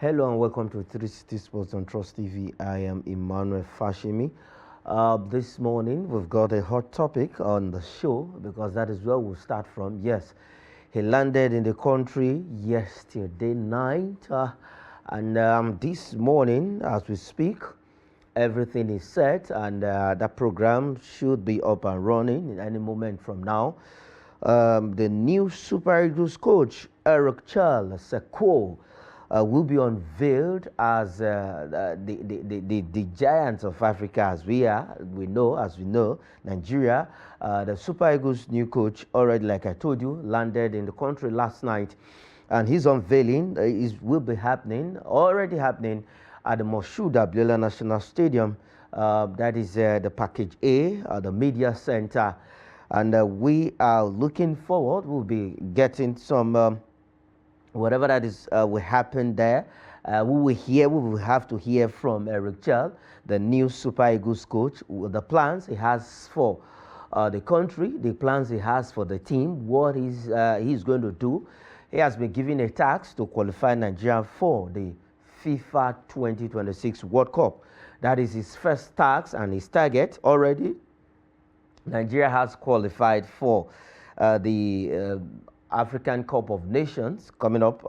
Hello and welcome to 360 Sports on Trust TV. I am Emmanuel Fashimi. This morning we've got a hot topic on the show because that is where we'll start from. Yes, he landed in the country yesterday night, and this morning, as we speak, everything is set, and that program should be up and running in any moment from now. The new Super Eagles coach, Eric Chelle, will be unveiled as the giants of Africa, as we know, Nigeria. The Super Eagles' new coach, already, like I told you, landed in the country last night, and his unveiling will be already happening at the Moshood Abiola National Stadium. That is the Package A, the media center, and we are looking forward. We'll be getting some. Whatever that is will happen there. We will have to hear from Eric Chelle, the new Super Eagles coach, the plans he has for the country, the plans he has for the team, what he's going to do. He has been given a task to qualify Nigeria for the FIFA 2026 World Cup. That is his first task and his target already. Nigeria has qualified for the African Cup of Nations coming up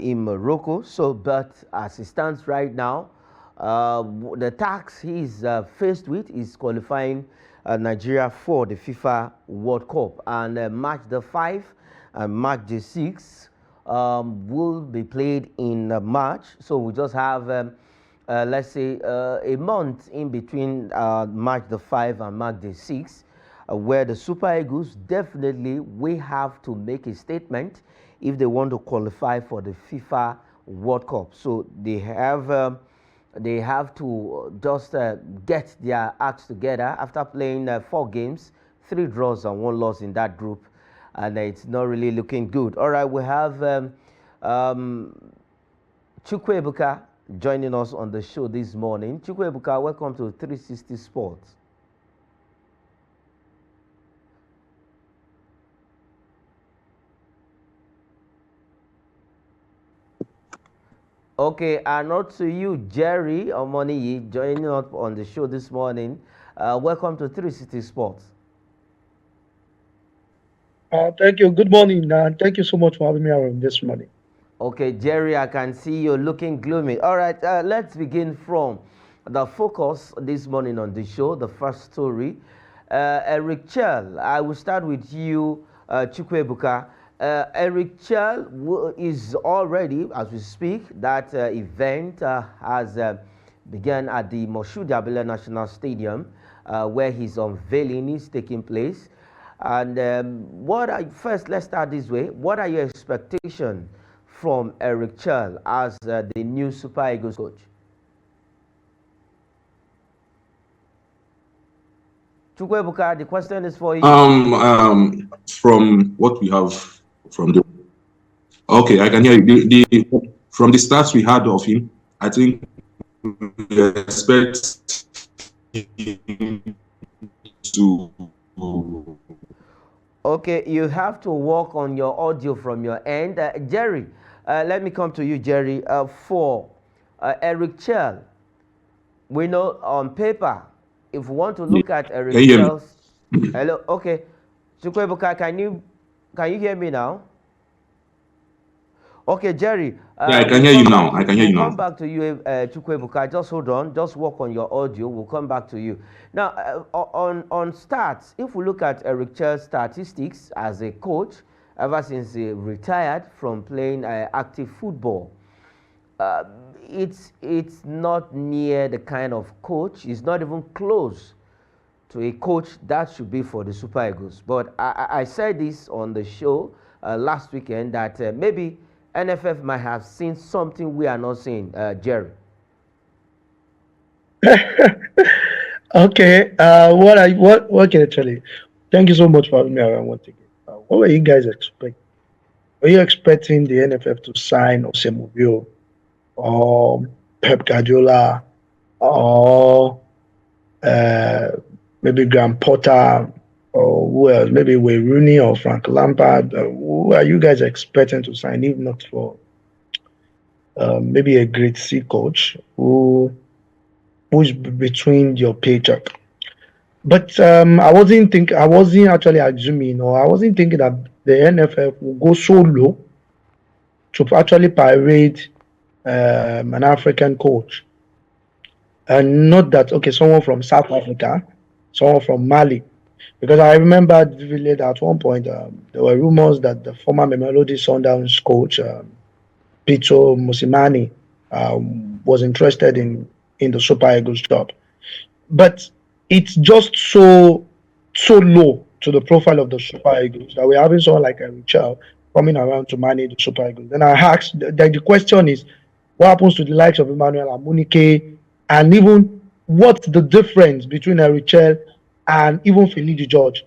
in Morocco. So, but as it stands right now, the task he's faced with is qualifying Nigeria for the FIFA World Cup. And March the 5th and March the 6th will be played in March. So we just have, let's say, a month in between March the 5th and March the 6th. Where the Super Eagles definitely will have to make a statement if they want to qualify for the FIFA World Cup. So they have to just get their acts together after playing 4 games, 3 draws and 1 loss in that group, and it's not really looking good. All right, we have Chukwuebuka joining us on the show this morning. Chukwuebuka, welcome to 360 Sports. Okay, and not to you, Jerry Omoniyi, joining us on the show this morning. Welcome to 360 Sports. Thank you. Good morning, and thank you so much for having me around this morning. Okay, Jerry, I can see you're looking gloomy. All right, let's begin from the focus this morning on the show, the first story. Eric Chelle, I will start with you, Chukwuebuka. Eric Chelle is already, as we speak, that event has begun at the Moshood Abiola National Stadium, where his unveiling is taking place. And first, let's start this way. What are your expectations from Eric Chelle as the new Super Eagles coach? Chukwuebuka, the question is for you. From what we have from the I can hear you. From the stats we had of him, I think we expect him to. Okay, you have to work on your audio from your end. Jerry, let me come to you, Jerry. For Eric Chelle, we know on paper, if we want to look at Eric Chelle's... Hello, okay. Chukwuebuka, can you hear me now? Okay, Jerry. Yeah, I can hear you now. We'll come back to you, Chukwuebuka. Just hold on. Just work on your audio. We'll come back to you. Now, on stats, if we look at Eric Chelle's statistics as a coach, ever since he retired from playing active football, it's not near the kind of coach. It's not even close to a coach that should be for the Super Eagles. But I said this on the show last weekend that maybe NFF might have seen something we are not seeing, Jerry. Okay. What can I tell you? Thank you so much for having me around once again. What were you guys expecting? Were you expecting the NFF to sign Osemobio or Pep Guardiola or maybe Graham Potter or who else? Maybe Wayne Rooney or Frank Lampard. Who are you guys expecting to sign, if not for maybe a grade C coach who's between your paycheck. But I wasn't actually assuming, or I wasn't thinking that the NFF will go so low to actually parade an African coach. And not that, okay, someone from South Africa, someone from Mali. Because I remember vividly that at one point there were rumors that the former Mamelodi Sundowns coach, Pito Musimani, was interested in the Super Eagles job. But it's just so low to the profile of the Super Eagles that we're having someone like Eric Chelle coming around to manage the Super Eagles. Then I asked, the question is, what happens to the likes of Emmanuel Amunike, and even what's the difference between Eric Chelle and even Finidi George?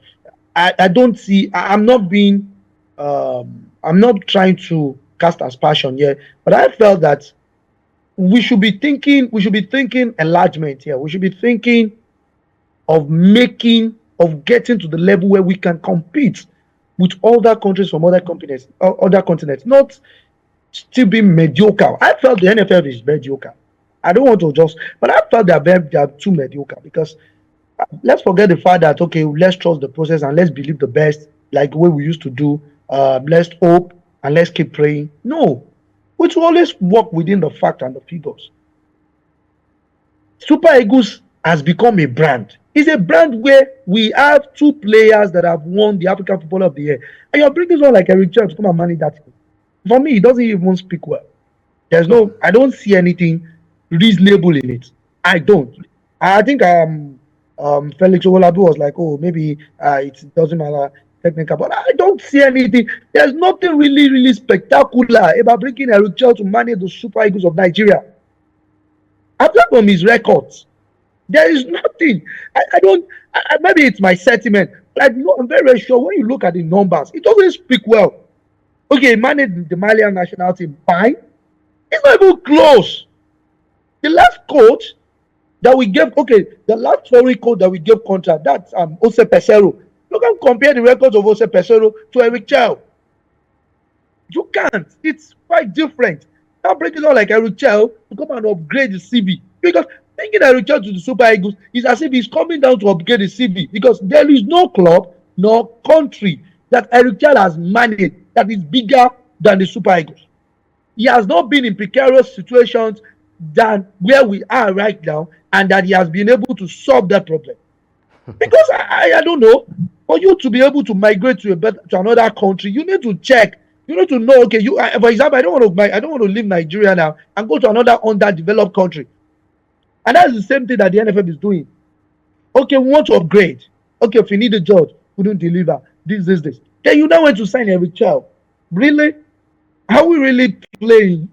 I don't see. I'm not being. I'm not trying to cast aspersion here, but I felt that we should be thinking. We should be thinking enlargement here. We should be thinking of getting to the level where we can compete with other countries from other continents, not still being mediocre. I felt the NFF is mediocre. I don't want to just, but I felt they are too mediocre, because let's forget the fact that, okay, let's trust the process and let's believe the best, like the way we used to do. Let's hope and let's keep praying. No, we should always work within the fact and the figures. Super Eagles has become a brand. It's a brand where we have two players that have won the African Footballer of the Year, and you're bringing someone like Eric Chelle to come and manage that team. For me, he doesn't even speak well. I don't see anything reasonable in it. I don't. I think Felix Owolabi was like, oh, maybe it doesn't matter technical, but I don't see anything. There's nothing really spectacular about bringing Eric Chelle to manage the Super Eagles of Nigeria. Apart from his records, there is nothing. I don't. Maybe it's my sentiment, but I'm very sure when you look at the numbers, it doesn't speak well. Okay, manage the Malian national team, fine. It's not even close. The last coach that we gave, the last foreign coach that we gave contract, that's Ose Pesero. You can compare the records of Ose Pesero to Eric Chelle. You can't. It's quite different. Now bring it on like Eric Chelle to come and upgrade the CV, because thinking Eric Chelle to the Super Eagles is as if he's coming down to upgrade the CV, because there is no club nor country that Eric Chelle has managed that is bigger than the Super Eagles. He has not been in precarious situations than where we are right now, and that he has been able to solve that problem. Because I don't know, for you to be able to migrate to another country, you need to check. You need to know, okay, for example, I don't want to leave Nigeria now and go to another underdeveloped country. And that's the same thing that the NFF is doing. Okay, we want to upgrade. Okay, if you need a judge, we don't deliver. This. Then you now want to sign Eric Chelle. Really? Are we really playing?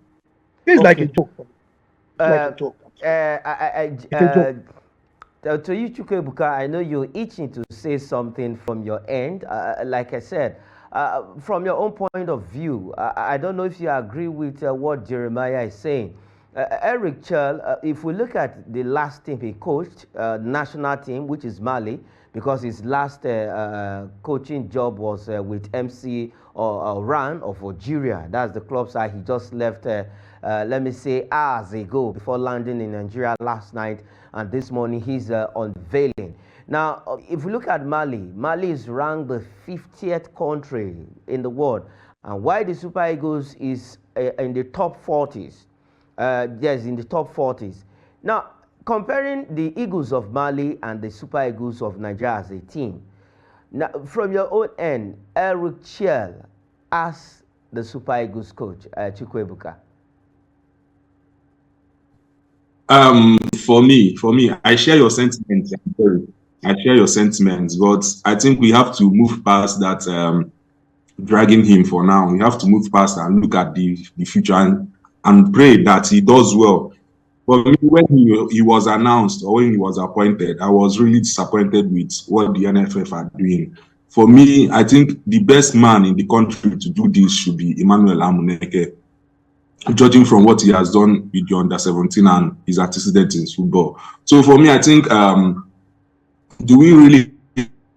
This is like a joke. It's like a joke. To you, Chukwuebuka, I know you're itching to say something from your end. Like I said, from your own point of view, I don't know if you agree with what Jeremiah is saying. Eric Chelle, if we look at the last team he coached, national team, which is Mali, because his last coaching job was with MC Oran of Algeria. That's the club side. He just left, let me say, hours ago before landing in Nigeria last night. And this morning he's unveiling. Now, if we look at Mali is ranked the 50th country in the world. And why the Super Eagles is in the top 40s. Yes, in the top 40s. Now, comparing the Eagles of Mali and the Super Eagles of Nigeria as a team, now, from your own end, Eric Chelle as the Super Eagles coach, Chukwuebuka. For me, I share your sentiments. I share your sentiments, but I think we have to move past that dragging him for now. We have to move past and look at the future and pray that he does well. For me, when he was announced or when he was appointed, I was really disappointed with what the NFF are doing. For me, I think the best man in the country to do this should be Emmanuel Amuneke, judging from what he has done with the under-17 and his antecedents in football. So for me, I think, do we really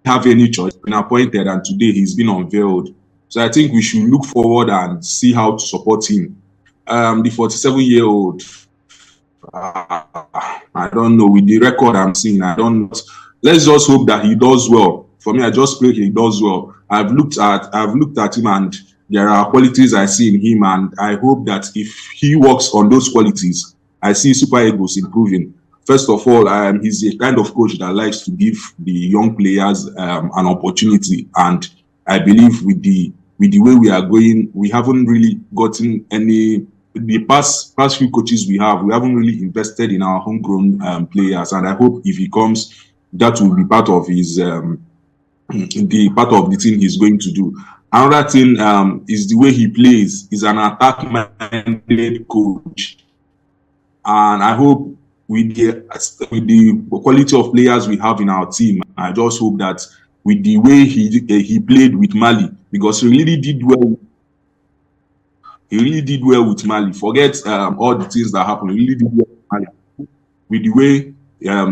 have any choice? He's been appointed and today he's been unveiled. So I think we should look forward and see how to support him. the 47-year-old, I don't know, with the record I'm seeing, I don't know. Let's just hope that he does well. For me, I just pray he does well. I've looked at him, and there are qualities I see in him, and I hope that if he works on those qualities, I see Super Eagles improving. First of all, he's a kind of coach that likes to give the young players an opportunity, and I believe with the way we are going, we haven't really gotten any. The past few coaches we haven't really invested in our homegrown players, and I hope if he comes, that will be part of his the part of the thing he's going to do. Another thing is the way he plays. He's an attack-minded coach, and I hope with the quality of players we have in our team, I just hope that with the way he played with Mali, because he really did well. He really did well with Mali. Forget all the things that happened. He really did well with Mali. With the way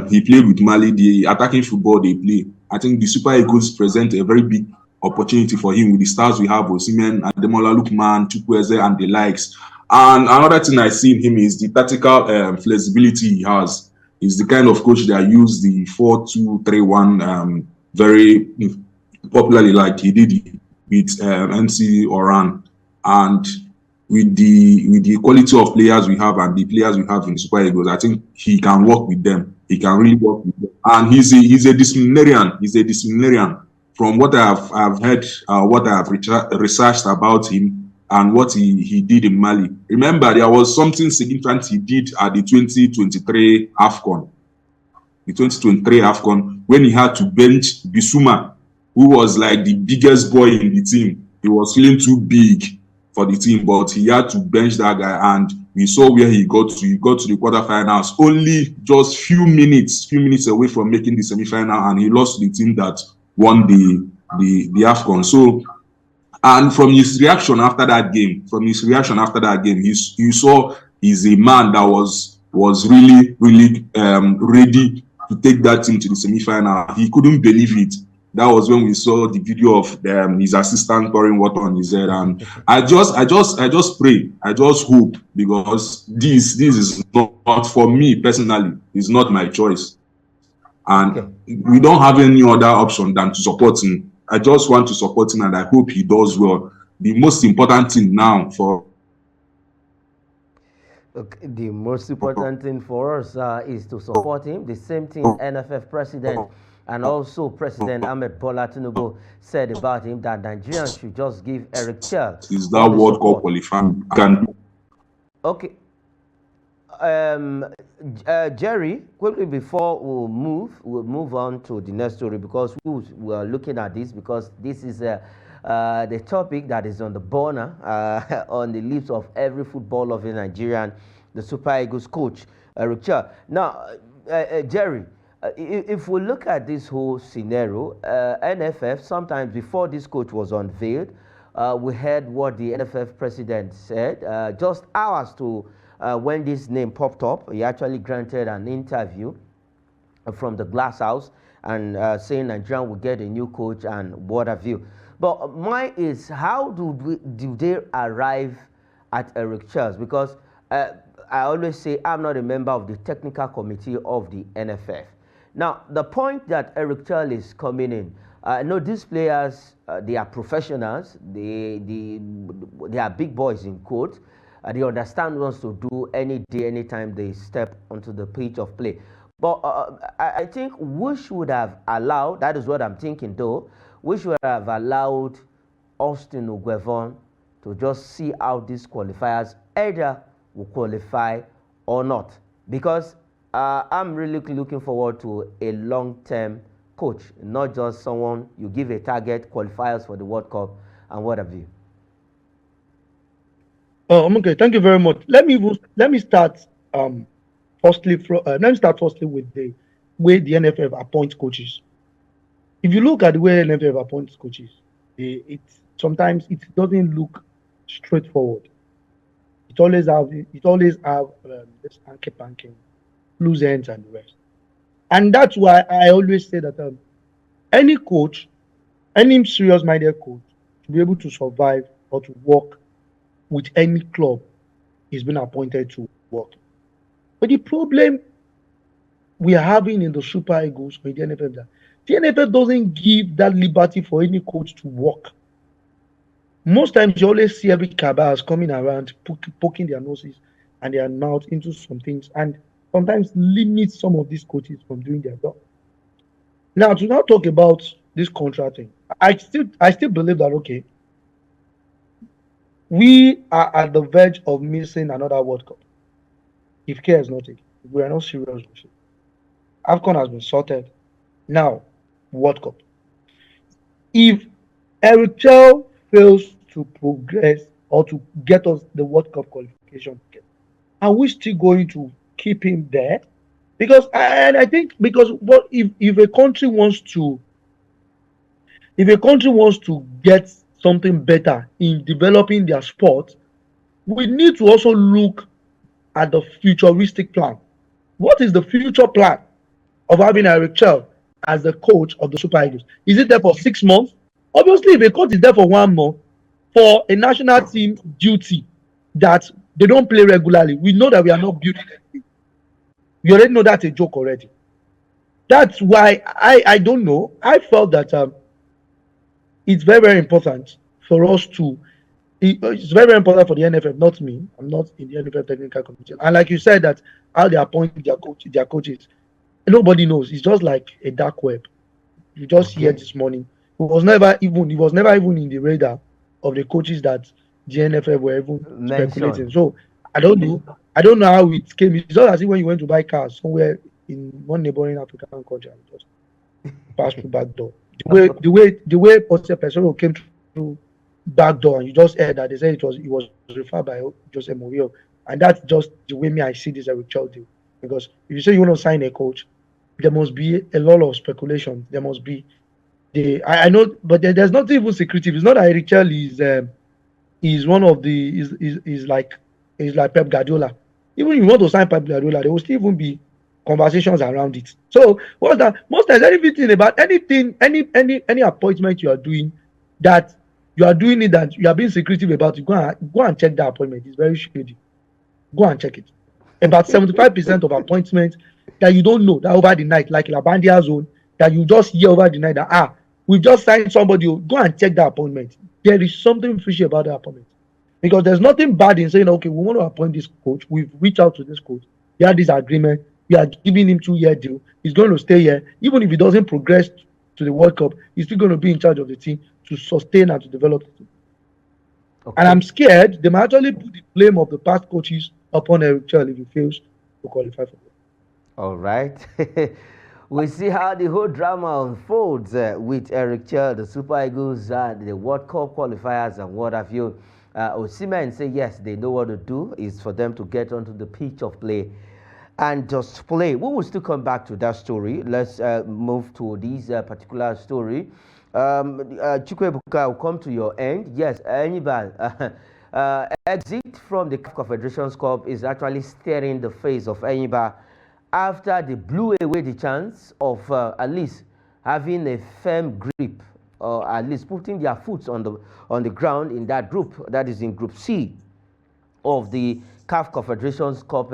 he played with Mali, the attacking football they play, I think the Super Eagles present a very big opportunity for him with the stars we have, Osimhen, Ademola Lookman, Chukwueze, and the likes. And another thing I see in him is the tactical flexibility he has. He's the kind of coach that uses the 4-2-3-1 very popularly, like he did with NC Oran. And with the quality of players we have and the players we have in Super Eagles, I think he can work with them. He can really work with them. And he's a disciplinarian. He's a disciplinarian. From what I've heard, what I have researched about him and what he did in Mali. Remember, there was something significant he did at the 2023 AFCON. The 2023 AFCON, when he had to bench Bissouma, who was like the biggest boy in the team. He was feeling too big for the team, but he had to bench that guy, and we saw where he got to. He got to the quarterfinals, only just few minutes away from making the semi-final, and he lost to the team that won the AFCON. So, and from his reaction after that game, you saw he's a man that was really ready to take that team to the semi-final. He couldn't believe it. That was when we saw the video of his assistant pouring water on his head, and I just pray, I just hope, because this is not for me personally. It's not my choice, and we don't have any other option than to support him. I just want to support him, and I hope he does well. The most important thing now for the most important thing for us is to support him. The same thing NFF president and also President Ahmed Bola Tinubu said about him, that Nigerians should just give Eric Chelle is that World Cup qualifying. Okay. Jerry, quickly before we'll move on to the next story, because we are looking at this, because this is the topic that is on the burner on the lips of every footballer of a Nigerian, the Super Eagles coach, Eric Chelle. Now, Jerry, if we look at this whole scenario, NFF, sometimes before this coach was unveiled, we heard what the NFF president said just hours to when this name popped up. He actually granted an interview from the Glass House and saying Nigeria will get a new coach and what have you. But mine is, how do they arrive at Eric Chelle? Because I always say I'm not a member of the technical committee of the NFF. Now, the point that Eric Chelle is coming in, I know these players, they are professionals, they are big boys in quotes. They understand what to do any day, anytime they step onto the pitch of play. But I think we should have allowed, that is what I'm thinking though, we should have allowed Austin Ugwevon to just see how these qualifiers either will qualify or not. Because I'm really looking forward to a long-term coach, not just someone you give a target, qualifiers for the World Cup, and what have you. Okay, thank you very much. Let me start firstly with the way the NFF appoints coaches. If you look at the way NFF appoints coaches, sometimes it doesn't look straightforward. It always have this hanky-panky, loose ends and the rest. And that's why I always say that any coach, any serious-minded coach, to be able to survive or to work with any club, he's been appointed to work. But the problem we are having in the Super Eagles or in the NFF that the NFF doesn't give that liberty for any coach to work. Most times you always see every cabals coming around, poking their noses and their mouth into some things, and sometimes limit some of these coaches from doing their job. Now, to now talk about this contract thing, I still believe that okay, we are at the verge of missing another World Cup. If care is not taken, if we are not serious with it. AFCON has been sorted. Now, World Cup. If Eric Chelle fails to progress or to get us the World Cup qualification ticket, are we still going to keep him there? Because I think because what if a country wants to get something better in developing their sport, we need to also look at the futuristic plan. What is the future plan of having Eric Chelle as the coach of the Super Eagles? Is it there for 6 months? Obviously, if a coach is there for 1 month for a national team duty that they don't play regularly, we know that we are not building anything. We already know that's a joke already. That's why I don't know. I felt that it's very, very important for us to. It's very, very important for the NFF, not me. I'm not in the NFF technical committee. And like you said, that how they appoint their coaches, nobody knows. It's just like a dark web. You just hear this morning. It was never even in the radar of the coaches that the NFF were even speculating. So I don't know. I don't know how it came. It's just as if when you went to buy cars somewhere in one neighboring African country and just pass through back door. The way Pesoro came through back door and you just heard that they said it was referred by Jose Mourinho, and that's just the way I see this Eric Chelle deal. Because if you say you want to sign a coach, there must be a lot of speculation. There must be I know, but there's not even secretive. It's not that Eric Chelle is one of the is like Pep Guardiola. Even if you want to sign Pep Guardiola, there will still even be conversations around it. So what's that? Most times anything about anything, any appointment you are doing that you are doing it that you are being secretive about, you go and check that appointment. It's very shady. Go and check it. About 75% of appointments that you don't know that over the night, like Labandia Zone, that you just hear over the night that we've just signed somebody. Go and check that appointment. There is something fishy about the appointment. Because there's nothing bad in saying, okay, we want to appoint this coach. We've reached out to this coach. We had this agreement. We are giving him 2-year deal. He's going to stay here. Even if he doesn't progress to the World Cup, he's still going to be in charge of the team to sustain and to develop the team. Okay. And I'm scared they might actually put the blame of the past coaches upon Eric Chelle if he fails to qualify for it. All right. We see how the whole drama unfolds with Eric Chelle, the Super Eagles, the World Cup qualifiers and what have you. Osimhen say yes, they know what to do. Is for them to get onto the pitch of play and just play. We will still come back to that story. Let's move to this particular story. Chukwuebuka, will come to your end. Yes, anybody exit from the Confederations Cup is actually staring the face of Enyimba after they blew away the chance of at least having a firm grip, or at least putting their foot on the ground in that group, that is in Group C of the CAF Confederations Cup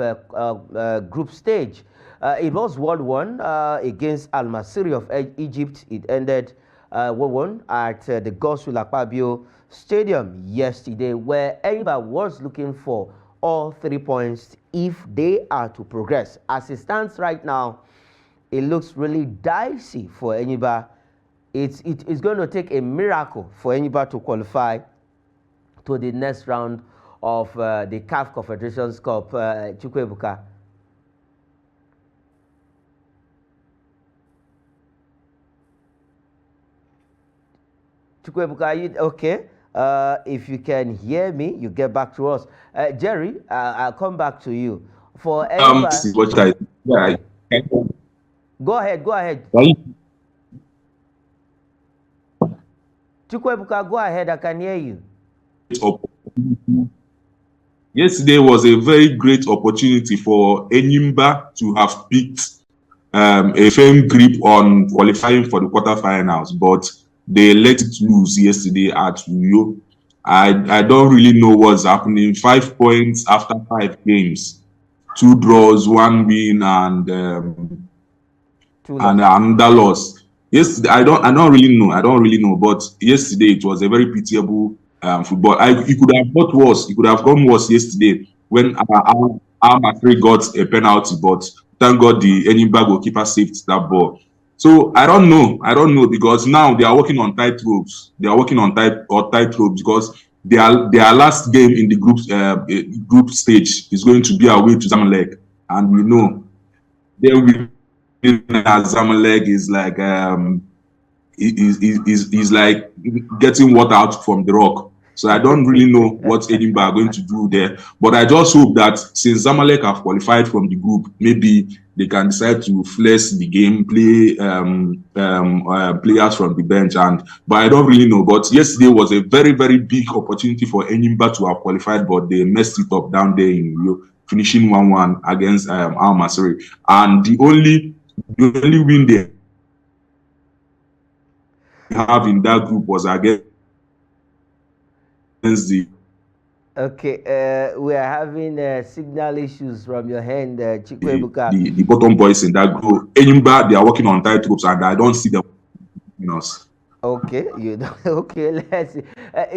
group stage. It was 1-1 against Al Masry of Egypt. It ended 1-1 at the Godswill Akpabio Stadium yesterday, where Enyimba was looking for all 3 points if they are to progress. As it stands right now, it looks really dicey for Enyimba. It's going to take a miracle for Enyimba to qualify to the next round of the CAF Confederations Cup. Chukwuebuka. Chukwuebuka, are you okay? If you can hear me, you get back to us. Jerry, I'll come back to you. For Enyimba, go ahead. Chukwuebuka, go ahead. I can hear you. Yesterday was a very great opportunity for Enyimba to have picked a firm grip on qualifying for the quarterfinals, but they let it loose yesterday at Uyo. I don't really know what's happening. 5 points after 5 games, 2 draws, 1 win, and another loss. Yesterday, I don't really know. I don't really know. But yesterday it was a very pitiable football. It could have got worse. It could have gone worse yesterday when Al Masri got a penalty. But thank God the Enimba goalkeeper saved that ball. So I don't know. I don't know because now they are working on tight ropes. They are working on tight ropes because their last game in the group stage is going to be away to Zamalek, and we know they will. Zamalek is like is like getting water out from the rock. So I don't really know what Edinburgh are going to do there. But I just hope that since Zamalek have qualified from the group, maybe they can decide to flex the game, play players from the bench. But I don't really know. But yesterday was a very, very big opportunity for Edinburgh to have qualified, but they messed it up down there in finishing 1-1 against Al Masri. And the only win they have in that group was against the. Okay, we are having signal issues from your hand, Chikwebuka. The bottom boys in that group. Enyimba, they are working on tight ropes, and I don't see them in us. Okay, you know, okay, let's see.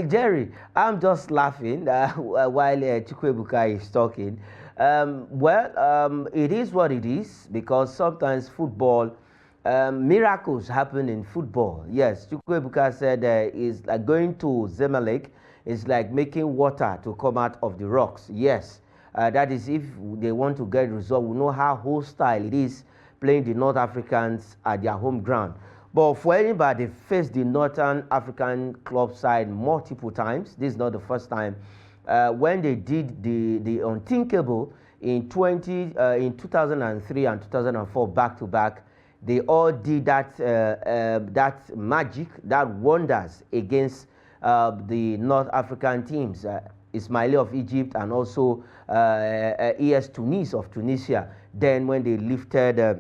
Jerry, I'm just laughing while Chikwebuka is talking. It is what it is because sometimes football, miracles happen in football. Yes, Chukwebuka said is like going to Zamalek is like making water to come out of the rocks. Yes, that is if they want to get result. We know how hostile it is playing the North Africans at their home ground. But for anybody face the Northern African club side multiple times, this is not the first time. When they did the unthinkable in 2003 and 2004 back to back, they all did that that magic, that wonders against the North African teams, Ismaili of Egypt and also ES Tunis of Tunisia. Then when they lifted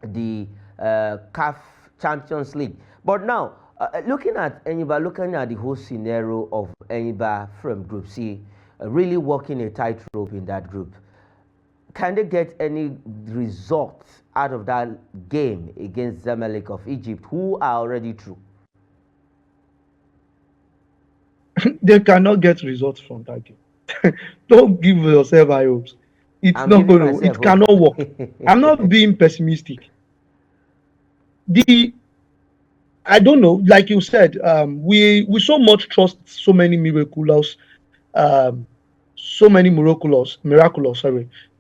the CAF Champions League. But now, looking at Enyimba, looking at the whole scenario of Enyimba from Group C, really walking a tightrope in that group, can they get any result out of that game against Zamalek of Egypt, who are already through? They cannot get results from that game. Don't give yourself high hopes. It's not going to. It cannot work. I'm not being pessimistic. I don't know. Like you said, we so much trust so many miraculous, sorry,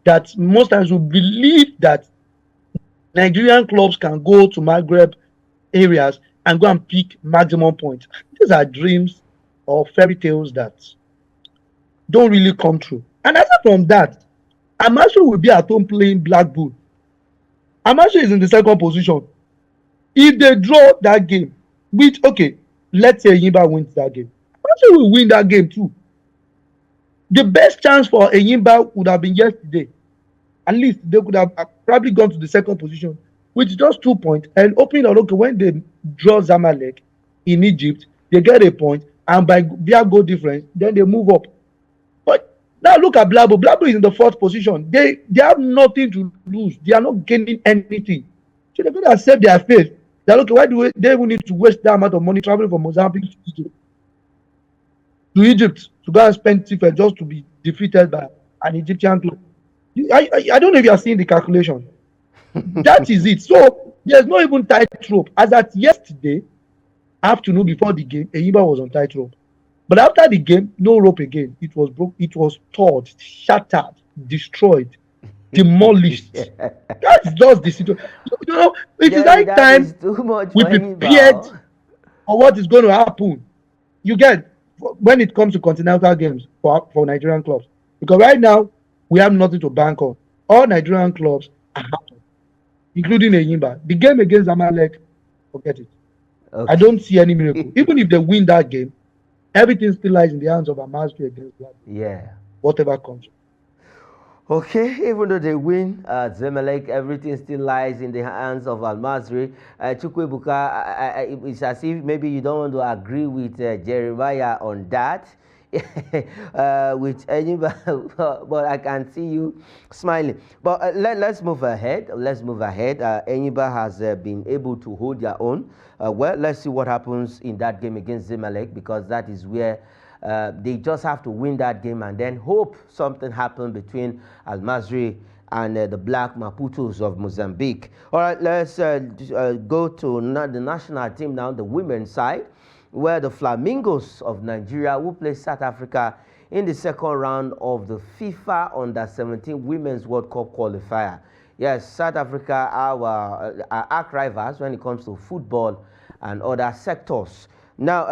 that most times we believe that Nigerian clubs can go to Maghreb areas and go and pick maximum points. These are dreams or fairy tales that don't really come true. And aside from that, Amasho will be at home playing Blackpool. Amasho is in the second position. If they draw that game, which, okay, let's say Enyimba wins that game, Amasho will win that game too. The best chance for Enyimba would have been yesterday. At least they could have probably gone to the second position with just 2 points and opening on, okay, when they draw Zamalek in Egypt, they get a point, and by their goal difference, then they move up. But now look at Blabo. Blabo is in the fourth position. They have nothing to lose. They are not gaining anything. So they're going to accept their fate. They're okay, why do they even need to waste that amount of money traveling from Mozambique to Egypt to go and spend ticket just to be defeated by an Egyptian club? I don't know if you are seeing the calculation. That is it. So there's no even tightrope. As at yesterday afternoon before the game, Enyimba was on tightrope. But after the game, no rope again. It was broke. It was torn, shattered, destroyed, demolished. That's just the situation. You know, it is high time we prepared for what is going to happen. You get when it comes to continental games for Nigerian clubs, because right now we have nothing to bank on. All Nigerian clubs are happy, including Enyimba. The game against Zamalek, forget it. Okay. I don't see any miracle. Even if they win that game, everything still lies in the hands of Amasri against that. Yeah. Whatever comes. Okay, even though they win Zemelek, everything still lies in the hands of Al Masri. Chukwebuka, it's as if maybe you don't want to agree with Jeremiah on that. With anybody, but I can see you smiling. But let's move ahead. Let's move ahead. Eniba has been able to hold their own. Well, let's see what happens in that game against Zemelek, because that is where they just have to win that game and then hope something happens between Al Masri and the Black Maputos of Mozambique. All right, let's go to the national team now, the women's side, where the Flamingos of Nigeria will play South Africa in the second round of the FIFA Under-17 Women's World Cup qualifier. Yes, South Africa are our arch rivals when it comes to football and other sectors. Now,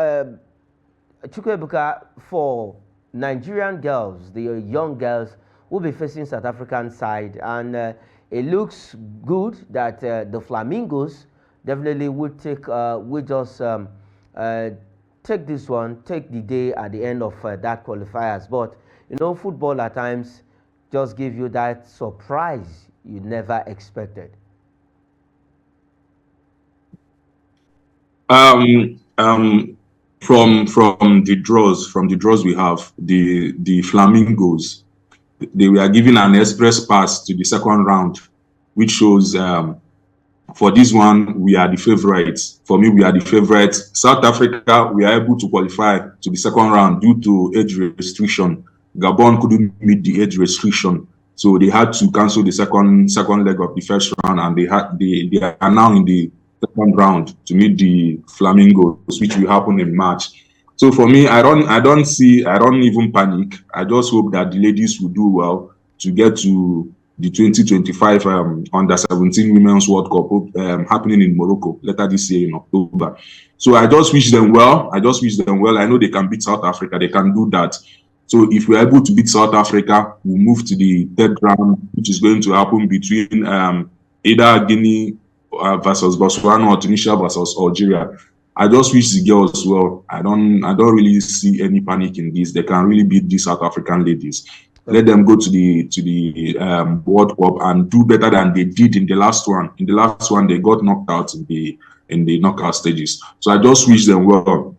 Chukwebuka, for Nigerian girls, the young girls will be facing South African side, and it looks good that the Flamingos definitely would take this one, take the day at the end of that qualifiers. But you know, football at times just give you that surprise you never expected. From the draws we have, the Flamingos, they were given an express pass to the second round, which shows for this one we are the favorites. For me, we are the favorites. South Africa, we are able to qualify to the second round due to age restriction. Gabon couldn't meet the age restriction, so they had to cancel the second leg of the first round, and they are now in the second round to meet the Flamingos, which will happen in March. So for me, I don't even panic. I just hope that the ladies will do well to get to the 2025 Under-17 Women's World Cup happening in Morocco later this year in October. So I just wish them well. I know they can beat South Africa. They can do that. So if we're able to beat South Africa, we'll move to the third round, which is going to happen between either Guinea versus Botswana or Tunisia versus Algeria. I just wish the girls well. I don't really see any panic in this. They can really beat these South African ladies. Let them go to the World Cup and do better than they did in the last one. In the last one, they got knocked out in the knockout stages. So I just wish them well.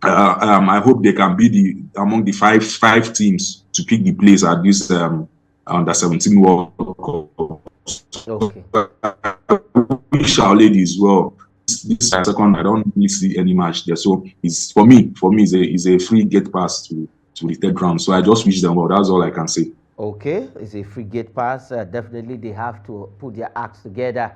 I hope they can be among the five teams to pick the place at this Under-17 World Cup. Okay. Wish our ladies well. This second, I don't really see any match there. So it's for me, it's a free gate pass to the third round. So I just wish them well. That's all I can say. Okay, it's a free gate pass. Definitely, they have to put their acts together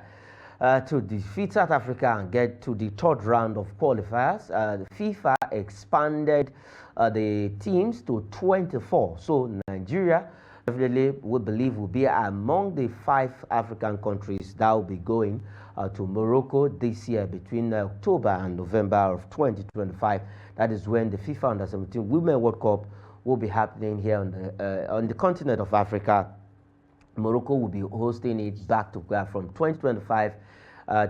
to defeat South Africa and get to the third round of qualifiers. The FIFA expanded the teams to 24. So Nigeria definitely, we believe, will be among the 5 African countries that will be going to Morocco this year between October and November of 2025. That is when the FIFA Under-17 Women World Cup will be happening here on the continent of Africa. Morocco will be hosting it back to back from 2025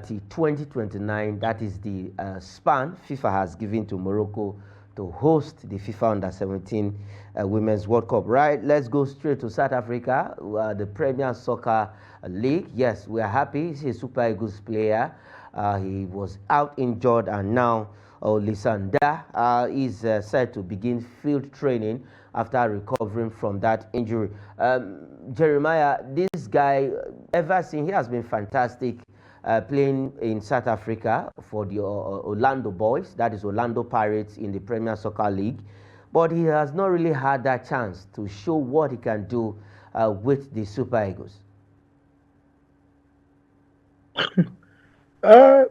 to 2029. That is the span FIFA has given to Morocco to host the FIFA Under-17 Women's World Cup. Right, let's go straight to South Africa, the Premier Soccer League. Yes, we are happy. He's a Super Eagles player. He was out injured, and now Lisanda is set to begin field training after recovering from that injury. Jeremiah, this guy, ever since, he has been fantastic playing in South Africa for the Orlando Boys, that is Orlando Pirates in the Premier Soccer League. But he has not really had that chance to show what he can do with the Super Eagles. I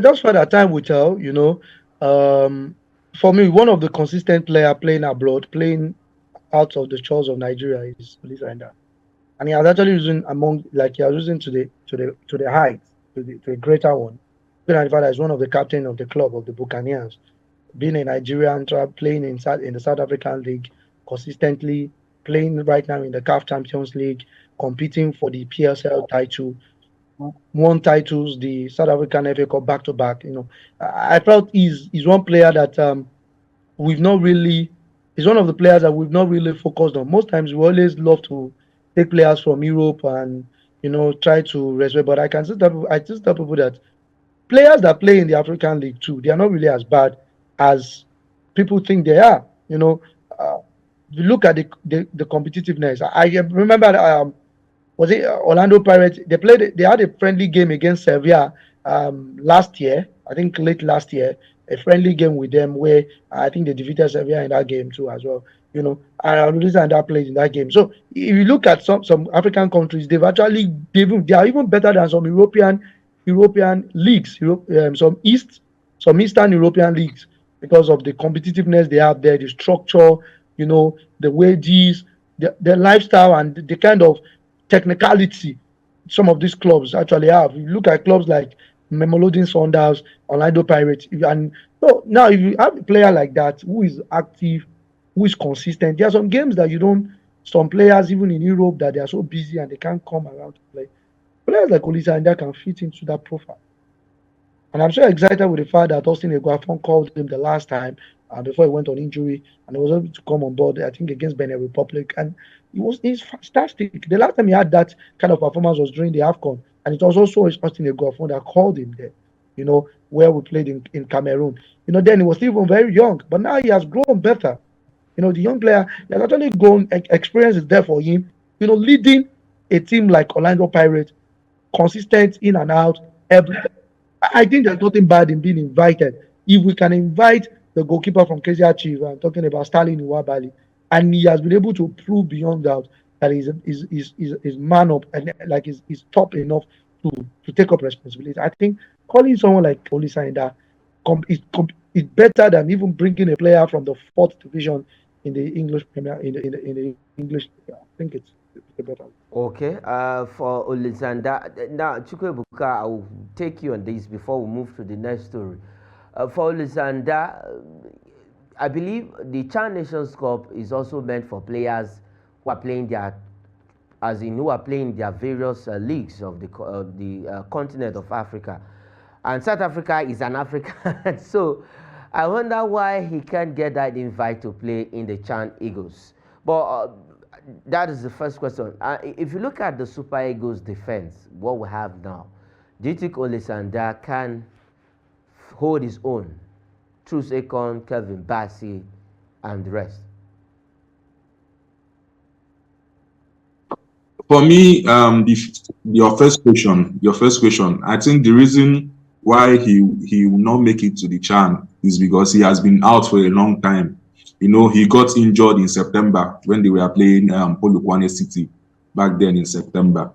just find that time will tell, you know. For me, one of the consistent player playing abroad, playing out of the shores of Nigeria is Lisanda. And he has actually risen among, like he has risen to the height, to a greater one. Being that is one of the captain of the club of the Buccaneers, being a Nigerian, playing in the South African League consistently, playing right now in the CAF Champions League, competing for the PSL title, won titles, the South African FA Cup back to back. You know, I felt he's one player that we've not really. He's one of the players that we've not really focused on. Most times we always love to take players from Europe and try to respect. But I still tell people that players that play in the African League too, they are not really as bad as people think they are. You look at the competitiveness. I remember was it Orlando Pirates? They had a friendly game against Sevilla last year. I think late last year, a friendly game with them where I think they defeated Sevilla in that game too as well. And Louisiana played in that game. So if you look at some African countries, they are even better than some European leagues, some Eastern European leagues because of the competitiveness they have there, the structure, the wages, the lifestyle, and the kind of technicality some of these clubs actually have. You look at clubs like Mamelodi Sundowns, Orlando Pirates, and so now if you have a player like that who is active, who is consistent, there are some games that you don't. Some players even in Europe that they are so busy and they can't come around to play. Players like Olisa and that can fit into that profile. And I'm so excited with the fact that Austin Eguafon called him the last time before he went on injury, and he was able to come on board, I think, against Benin Republic. And he's fantastic. The last time he had that kind of performance was during the AFCON. And it was also Austin Eguafon that called him there, where we played in Cameroon. Then he was still even very young, but now he has grown better. The young player, he has actually grown, experience is there for him, leading a team like Orlando Pirates, consistent in and out, I think there's nothing bad in being invited. If we can invite the goalkeeper from KZR Chief, I'm talking about Sterling Nwabali, and he has been able to prove beyond doubt that he's man up and like is top enough to take up responsibility. I think calling someone like Olisa in that is better than even bringing a player from the 4th division in the English Premier in the English. I think it's better. Okay, for Olisanda, now Chukwebuka, I will take you on this before we move to the next story. For Olisanda, I believe the Chan Nations Cup is also meant for players who are playing their various leagues of the continent of Africa, and South Africa is an African, so I wonder why he can't get that invite to play in the Chan Eagles. But that is the first question. If you look at the Super Eagles defense, what we have now, do you think Olisanda can hold his own? Truce Akon, Kevin Bassey, and the rest. For me, your first question, I think the reason why he will not make it to the Chan is because he has been out for a long time. He got injured in September when they were playing Polokwane City back then in September.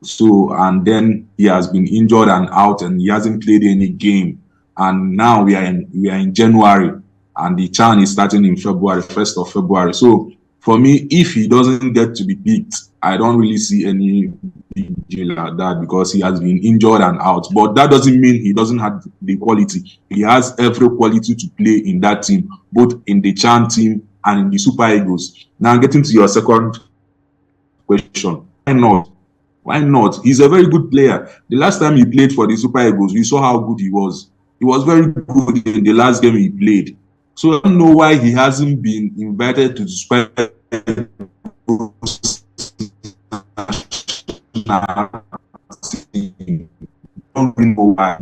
So, and then he has been injured and out, and he hasn't played any game. And now we are in January, and the Chan is starting in February, 1st of February. So, for me, if he doesn't get to be picked, I don't really see any big deal like that because he has been injured and out. But that doesn't mean he doesn't have the quality. He has every quality to play in that team, both in the Chan team and in the Super Eagles. Now, getting to your second question, why not? Why not? He's a very good player. The last time he played for the Super Eagles, we saw how good he was. He was very good in the last game he played. So I don't know why he hasn't been invited to the Super Eagles. Don't really know why.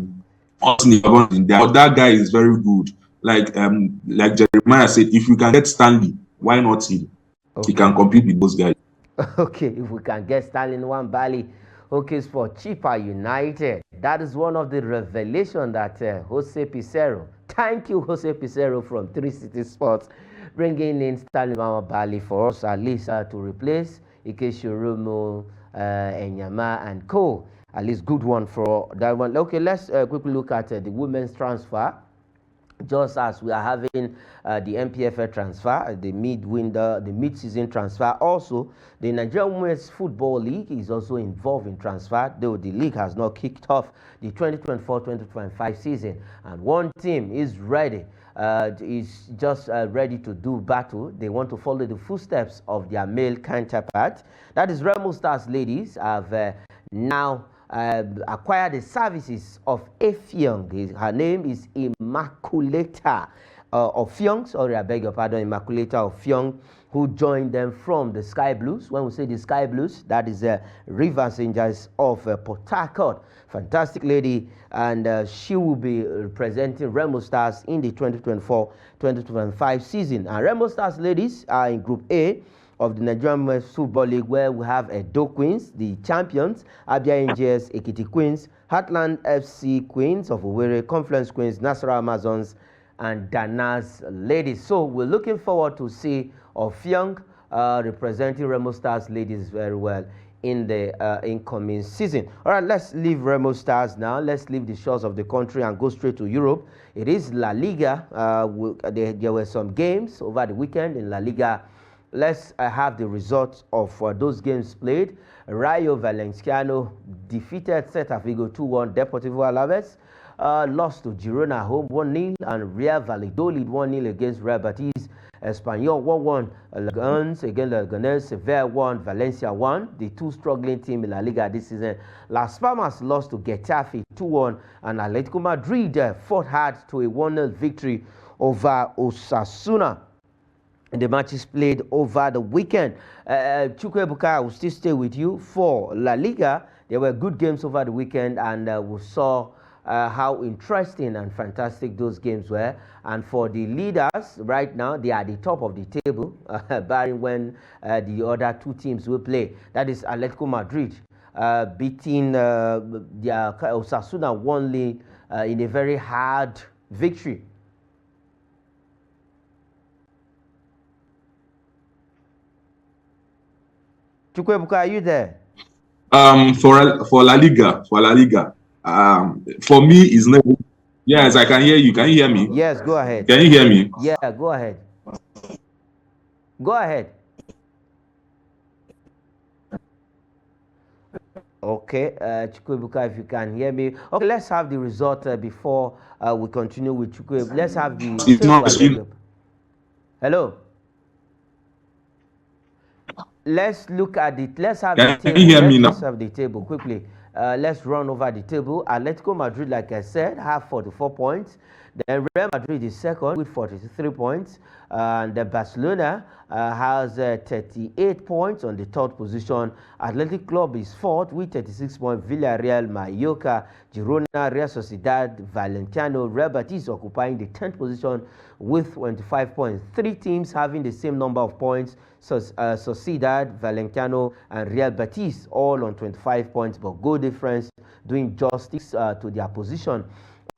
But that guy is very good. Like Jeremiah said, if we can get Stanley, why not him? Okay. He can compete with those guys. Okay, if we can get Stanley Nwabali, okay, for Chippa United. That is one of the revelations that Jose Pizarro. Thank you, Jose Pizarro from 3 City Sports, bringing in Stanley Nwabali for us at least to replace Ikeshurumo, Enyama, and Co. At least good one for that one. Okay, let's quickly look at the women's transfer. Just as we are having the NPFL transfer, the mid-season transfer, also the Nigerian Women's Football League is also involved in transfer, though the league has not kicked off the 2024-2025 season. And one team is ready, is just ready to do battle. They want to follow the footsteps of their male counterpart. That is Remo Stars ladies have now acquired the services of Effiong. Her name is Immaculata, of Fyong, sorry, I beg your pardon, Immaculata of Fyong, who joined them from the Sky Blues. When we say the Sky Blues, that is Rivers Angels of Port Harcourt. Fantastic lady, and she will be representing Remo Stars in the 2024-2025 season. And Remo Stars ladies are in Group A of the Nigerian Women's Football League, where we have Edo Queens, the champions, Abia Angels, Ekiti Queens, Heartland FC Queens of Owerri, Confluence Queens, Nasarawa Amazons, and Danas ladies. So we're looking forward to see Ofyong representing Remo Stars ladies very well in the incoming season. All right, let's leave Remo Stars now. Let's leave the shores of the country and go straight to Europe. It is La Liga. There were some games over the weekend in La Liga. Let's have the results of those games played. Rayo Valenciano defeated Celta Vigo 2-1. Deportivo Alaves lost to Girona home 1-0, and Real Valladolid 1-0 against Real Betis. Espanyol 1-1 Leganes against Leganes. Sevilla 1, Valencia 1. The two struggling teams in La Liga this season. Las Palmas lost to Getafe 2-1, and Atletico Madrid fought hard to a 1-0 victory over Osasuna in the matches played over the weekend. Chukwuebuka, I will still stay with you for La Liga. There were good games over the weekend, and we saw how interesting and fantastic those games were. And for the leaders, right now, they are at the top of the table, barring when the other two teams will play. That is Atletico Madrid beating Osasuna 1-0 in a very hard victory. Chukwuebuka, are you there? For La Liga, for me is not. Yes, I can hear you. Can you hear me? Yes, go ahead. Can you hear me? Yeah, go ahead. Go ahead. Okay, Chukwuebuka, if you can hear me. Okay, let's have the result before we continue with Chukwuebuka. Let's have the. It's not. Hello. Let's look at it. Let's have Can the table. you hear me now? Let's have the table quickly. Let's run over the table. Atletico Madrid, like I said, have 44 points. Then Real Madrid is second with 43 points. And Barcelona has 38 points on the third position. Athletic Club is fourth with 36 points. Villarreal, Mallorca, Girona, Real Sociedad, Valenciano, Real Betis occupying the 10th position with 25 points. Three teams having the same number of points. Sociedad, Valenciano, and Real Betis all on 25 points, but goal difference doing justice to their position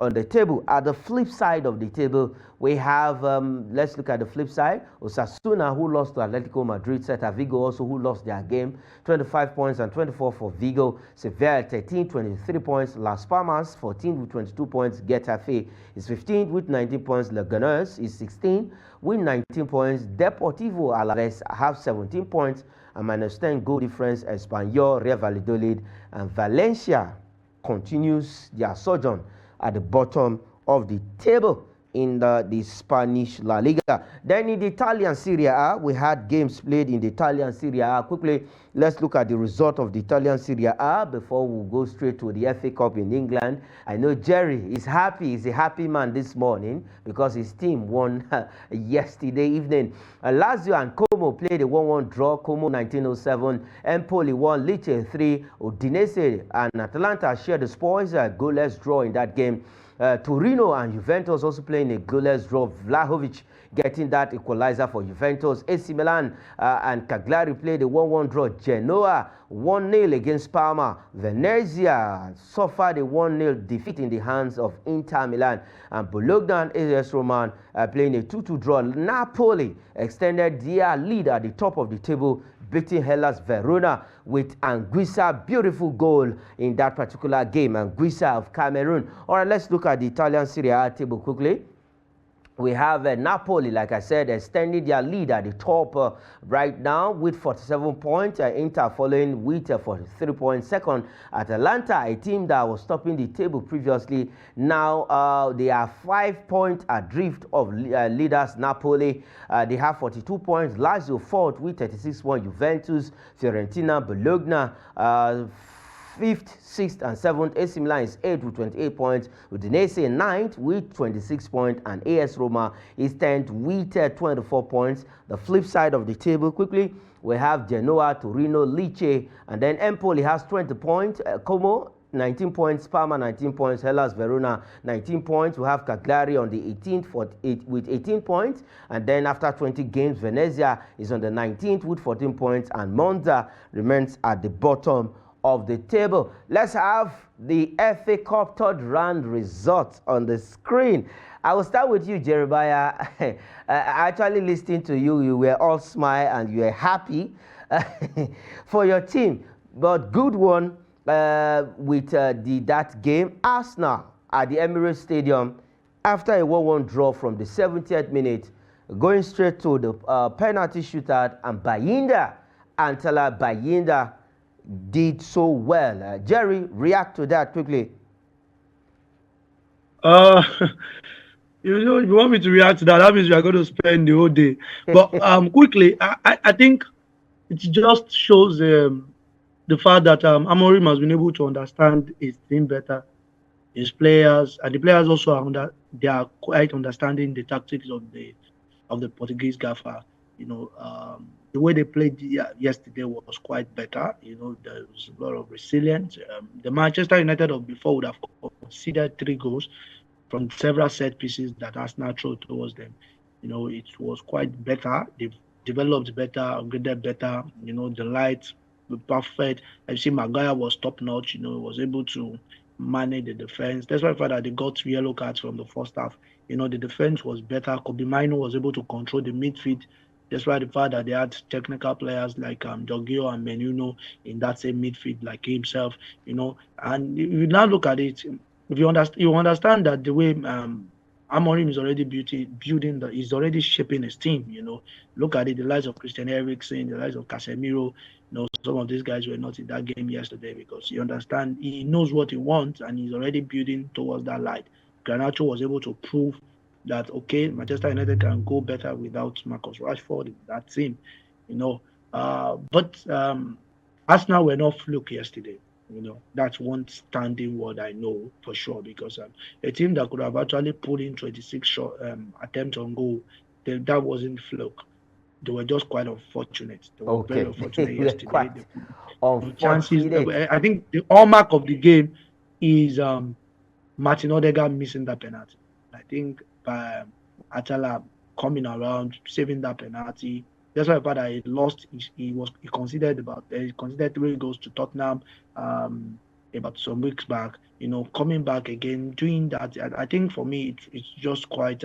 on the table. At the flip side of the table, we have, let's look at the flip side, Osasuna, who lost to Atletico Madrid, Celta Vigo also, who lost their game, 25 points and 24 for Vigo. Sevilla, 13, 23 points. Las Palmas, 14 with 22 points. Getafe is 15 with 19 points. Leganes is 16 with 19 points. Deportivo Alaves have 17 points and minus 10 goal difference. Espanyol, Real Valladolid, and Valencia continues their sojourn at the bottom of the table in the Spanish La Liga. Then in the Italian Serie A, we had games played in the Italian Serie A. Quickly, let's look at the result of the Italian Serie A before we go straight to the FA Cup in England. I know Jerry is happy. He's a happy man this morning because his team won yesterday evening. Lazio and Como played a 1-1 draw. Como 1907. Empoli won. Lecce 3. Udinese and Atalanta shared the spoils. A goalless draw in that game. Torino and Juventus also playing a goalless draw. Vlahovic getting that equalizer for Juventus. AC Milan and Cagliari played a 1-1 draw. Genoa 1-0 against Parma. Venezia suffered a 1-0 defeat in the hands of Inter Milan. And Bologna and AS Roman playing a 2-2 draw. Napoli extended their lead at the top of the table, beating Hellas Verona with Anguissa, beautiful goal in that particular game. Anguissa of Cameroon. All right, let's look at the Italian Serie A table quickly. We have Napoli, like I said, extending their lead at the top right now with 47 points. Inter following with 43 points. Second, Atalanta, a team that was topping the table previously. Now they are 5 points adrift of leaders Napoli. They have 42 points. Lazio fourth with 36 points. Juventus, Fiorentina, Bologna, 5th, 6th, and 7th. AC Milan is 8th with 28 points. Udinese 9th with 26 points. And AS Roma is 10th with 24 points. The flip side of the table, quickly, we have Genoa, Torino, Lecce, and then Empoli has 20 points. Como 19 points, Parma 19 points, Hellas Verona 19 points. We have Cagliari on the 18th with 18 points, and then after 20 games, Venezia is on the 19th with 14 points, and Monza remains at the bottom of the table. Let's have the FA Cup third round results on the screen. I will start with you, Jeremiah. Actually listening to you, you were all smile and you were happy for your team, but good one with that game. Arsenal at the Emirates Stadium, after a 1-1 draw from the 70th minute, going straight to the penalty shootout, and Antala Bayinda did so well. Jerry, react to that quickly. You know, if you want me to react to that, that means we are going to spend the whole day. But quickly, I think it just shows the fact that Amorim has been able to understand his team better, his players, and the players also they are quite understanding the tactics of the Portuguese gaffer. You know, the way they played yesterday was quite better. You know, there was a lot of resilience. The Manchester United of before would have conceded 3 goals from several set pieces that Arsenal threw towards them. You know, it was quite better. They've developed better, upgraded better. You know, the lights were perfect. I see Maguire was top notch. You know, was able to manage the defense. That's why I thought that they got 2 yellow cards from the first half. You know, the defense was better. Kobe Mino was able to control the midfield. That's why the fact that they had technical players like Jorginho and Menuno in that same midfield, like himself. You know, and you now look at it. If you understand that the way Amorim is already building, he's already shaping his team. You know, look at it, the likes of Christian Eriksen, the likes of Casemiro. You know, some of these guys were not in that game yesterday because he knows what he wants, and he's already building towards that light. Garnacho was able to prove that okay, Manchester United can go better without Marcus Rashford in that team. You know, but Arsenal were not fluke yesterday. You know, that's one standing word I know for sure, because a team that could have actually put in 26 shot attempts on goal, that wasn't fluke. They were just quite unfortunate. They were very unfortunate yesterday. Chances. I think the hallmark of the game is Martin Odegaard missing that penalty. I think by Atala coming around, saving that penalty. That's why Father he lost. He considered 3 goals to Tottenham about some weeks back. You know, coming back again, doing that. I think for me it's just quite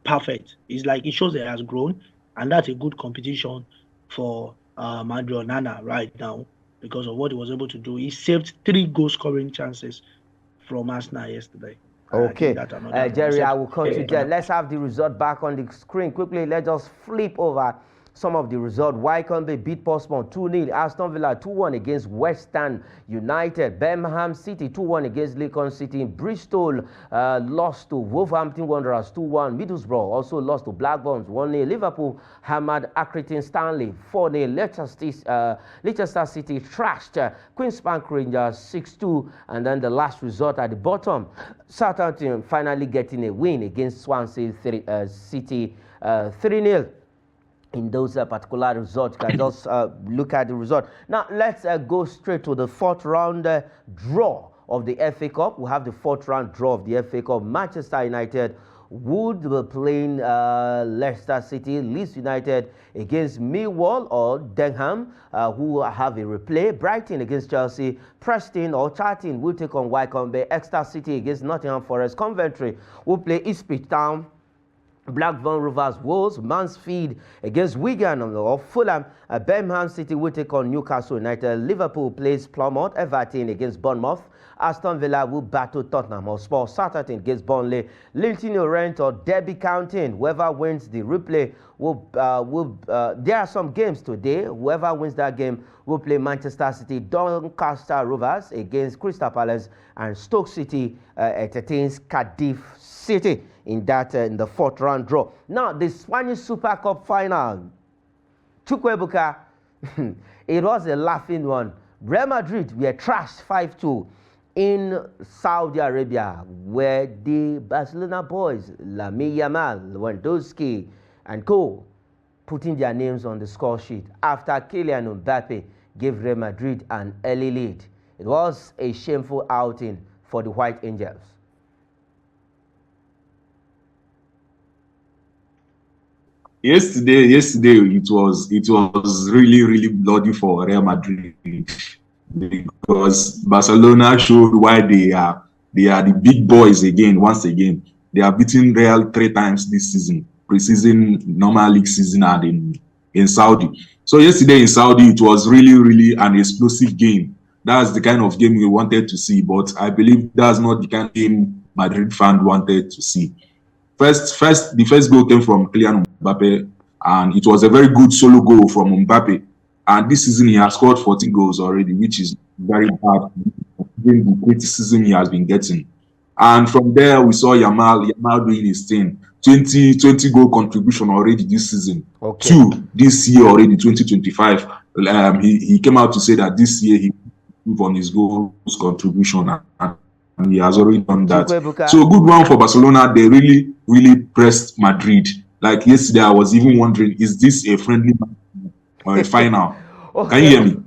perfect. It's like it shows that he has grown, and that's a good competition for Andrew Onana right now because of what he was able to do. He saved 3 goal scoring chances from Arsenal yesterday. Okay, Jerry, I will come to that. Let's have the result back on the screen quickly. Let's just flip over some of the result. Wycombe beat Portsmouth 2-0. Aston Villa 2-1 against West Ham United. Birmingham City 2-1 against Lincoln City. Bristol lost to Wolverhampton Wanderers 2-1. Middlesbrough also lost to Blackburn 1-0. Liverpool hammered Accrington Stanley 4-0. Leicester City trashed Queen's Park Rangers 6-2. And then the last result at the bottom, Southampton finally getting a win against Swansea City 3-0. In those particular results, you can just look at the result. Now, let's go straight to the 4th round draw of the FA Cup. We have the 4th round draw of the FA Cup. Manchester United would be playing Leicester City. Leeds United against Millwall or Denham, who have a replay. Brighton against Chelsea. Preston or Charlton will take on Wycombe. Exeter City against Nottingham Forest. Coventry will play Ipswich Town. Blackburn Rovers Wolves, Mansfield against Wigan or Fulham. Birmingham City will take on Newcastle United. Liverpool plays Plymouth. Everton against Bournemouth. Aston Villa will battle Tottenham Hotspur. Southampton against Burnley. Linton Orient or Derby County. Whoever wins the replay there are some games today. Whoever wins that game will play Manchester City. Doncaster Rovers against Crystal Palace, and Stoke City entertains Cardiff City in the 4th round draw. Now, the Spanish Super Cup final, Chukwuebuka, it was a laughing one Real Madrid were trashed 5-2 in Saudi Arabia, where the Barcelona boys, Lamine Yamal, Lewandowski, and co. putting their names on the score sheet after Kylian Mbappe gave Real Madrid an early lead. It was a shameful outing for the White Angels. Yesterday it was really bloody for Real Madrid, because Barcelona showed why they are the big boys again. Once again, they are beating Real 3 times this season, preseason, normal league season, and in Saudi. So yesterday in Saudi, it was really an explosive game. That's the kind of game we wanted to see, but I believe that's not the kind of game Madrid fans wanted to see. The first goal came from Kylian Mbappe, and it was a very good solo goal from Mbappe. And this season he has scored 14 goals already, which is very bad given the criticism he has been getting. And from there we saw Yamal doing his thing. 20 goal contribution already this season. Okay. 2 this year already, 2025. He came out to say that this year he improved on his goals contribution, and he has already done that. So good one for Barcelona. They really pressed Madrid. Like yesterday, I was even wondering, is this a friendly match or a final? Okay. Can you hear me?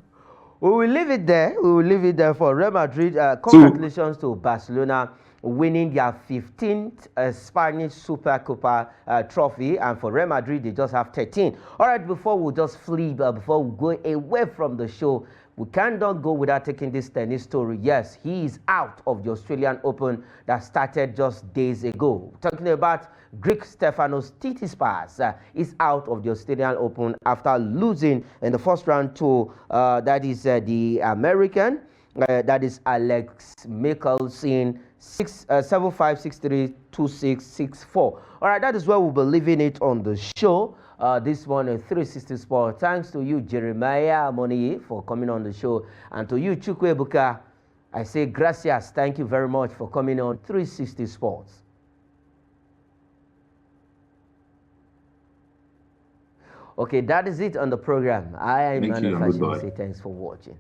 We will leave it there. We will leave it there for Real Madrid. Congratulations to Barcelona winning their 15th Spanish Supercopa trophy, and for Real Madrid they just have 13. All right, before we just flee, before we go away from the show, we cannot go without taking this tennis story. Yes, he is out of the Australian Open that started just days ago. Talking about Greek Stefanos Tsitsipas is out of the Australian Open after losing in the first round to the American, that is Alex Michelsen, 7-5, 6-3, 2-6, 6-4. All right, that is where we'll be leaving it on the show. This morning, 360 Sport. Thanks to you, Jeremiah Amoniyi, for coming on the show. And to you, Chukwu Ebuka, I say gracias. Thank you very much for coming on 360 Sports. Okay, that is it on the program. I am Unveils. Say thanks for watching.